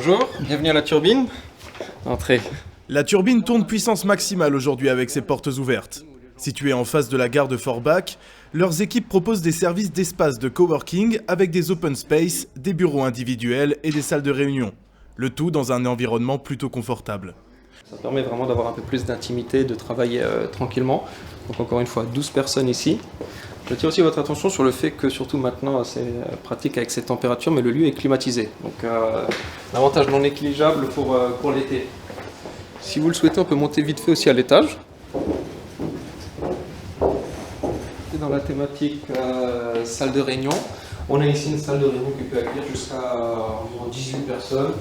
Bonjour, bienvenue à la turbine. Entrez. La turbine tourne puissance maximale aujourd'hui avec ses portes ouvertes. Située en face de la gare de Forbach, leurs équipes proposent des services d'espace de coworking avec des open space, des bureaux individuels et des salles de réunion. Le tout dans un environnement plutôt confortable. Ça permet vraiment d'avoir un peu plus d'intimité, de travailler tranquillement. Donc encore une fois, 12 personnes ici. J'attire aussi votre attention sur le fait que surtout maintenant c'est pratique avec ces températures, mais le lieu est climatisé. Donc l'avantage non négligeable pour l'été. Si vous le souhaitez, on peut monter vite fait aussi à l'étage. Dans la thématique salle de réunion, on a ici une salle de réunion qui peut accueillir jusqu'à environ 18 personnes.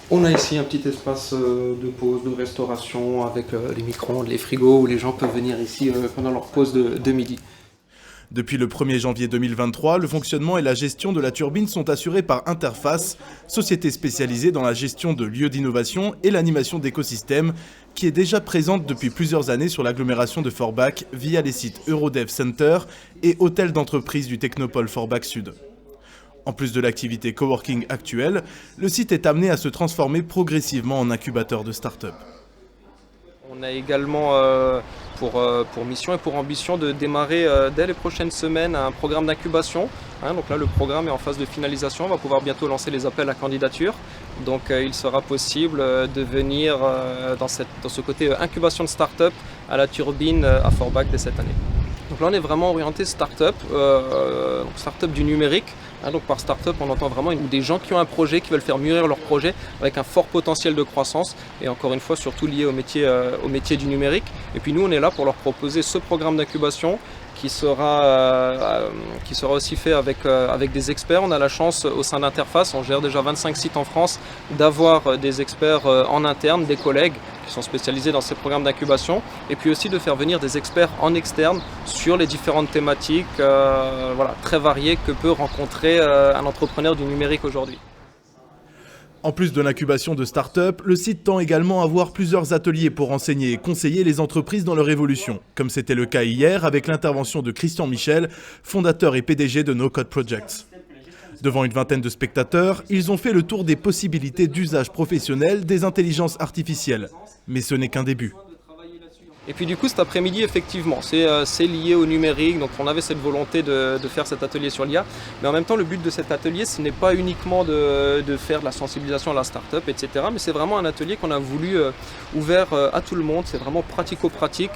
On a ici un petit espace de pause, de restauration avec les micro-ondes, les frigos où les gens peuvent venir ici pendant leur pause de midi. Depuis le 1er janvier 2023, le fonctionnement et la gestion de la turbine sont assurés par Interface, société spécialisée dans la gestion de lieux d'innovation et l'animation d'écosystèmes, qui est déjà présente depuis plusieurs années sur l'agglomération de Forbach via les sites Eurodev Center et hôtels d'entreprise du Technopole Forbach Sud. En plus de l'activité coworking actuelle, le site est amené à se transformer progressivement en incubateur de start-up. On a également pour mission et pour ambition de démarrer dès les prochaines semaines un programme d'incubation. Donc là, le programme est en phase de finalisation. On va pouvoir bientôt lancer les appels à candidature. Donc il sera possible de venir dans ce côté incubation de start-up à la turbine à Forbach dès cette année. Donc là, on est vraiment orienté start-up, start-up du numérique. Donc par start-up, on entend vraiment des gens qui ont un projet, qui veulent faire mûrir leur projet avec un fort potentiel de croissance et encore une fois surtout lié au métier du numérique. Et puis nous, on est là pour leur proposer ce programme d'incubation qui sera aussi fait avec des experts. On a la chance au sein d'Interface, on gère déjà 25 sites en France, d'avoir des experts en interne, des collègues qui sont spécialisés dans ces programmes d'incubation, et puis aussi de faire venir des experts en externe sur les différentes thématiques très variées que peut rencontrer un entrepreneur du numérique aujourd'hui. En plus de l'incubation de start-up, le site tend également à avoir plusieurs ateliers pour enseigner et conseiller les entreprises dans leur évolution, comme c'était le cas hier avec l'intervention de Christian Michel, fondateur et PDG de No Code Projects. Devant une vingtaine de spectateurs, ils ont fait le tour des possibilités d'usage professionnel des intelligences artificielles. Mais ce n'est qu'un début. Et puis du coup cet après-midi effectivement c'est lié au numérique, donc on avait cette volonté de faire cet atelier sur l'IA, mais en même temps le but de cet atelier ce n'est pas uniquement de faire de la sensibilisation à la start-up, etc. Mais c'est vraiment un atelier qu'on a voulu ouvert à tout le monde, c'est vraiment pratico-pratique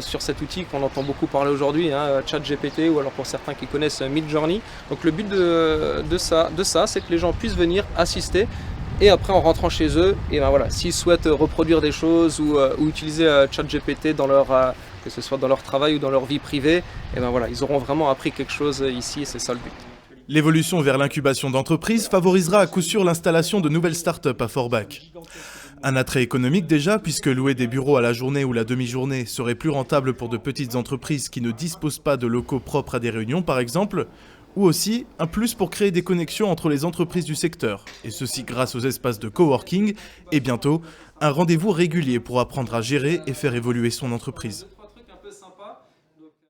sur cet outil qu'on entend beaucoup parler aujourd'hui, ChatGPT ou alors pour certains qui connaissent Midjourney. Donc le but de ça c'est que les gens puissent venir assister. Et après, en rentrant chez eux, et s'ils souhaitent reproduire des choses ou utiliser ChatGPT que ce soit dans leur travail ou dans leur vie privée, ils auront vraiment appris quelque chose ici et c'est ça le but. L'évolution vers l'incubation d'entreprises favorisera à coup sûr l'installation de nouvelles start-up à Forbach. Un attrait économique déjà, puisque louer des bureaux à la journée ou la demi-journée serait plus rentable pour de petites entreprises qui ne disposent pas de locaux propres à des réunions par exemple, ou aussi un plus pour créer des connexions entre les entreprises du secteur, et ceci grâce aux espaces de coworking, et bientôt un rendez-vous régulier pour apprendre à gérer et faire évoluer son entreprise.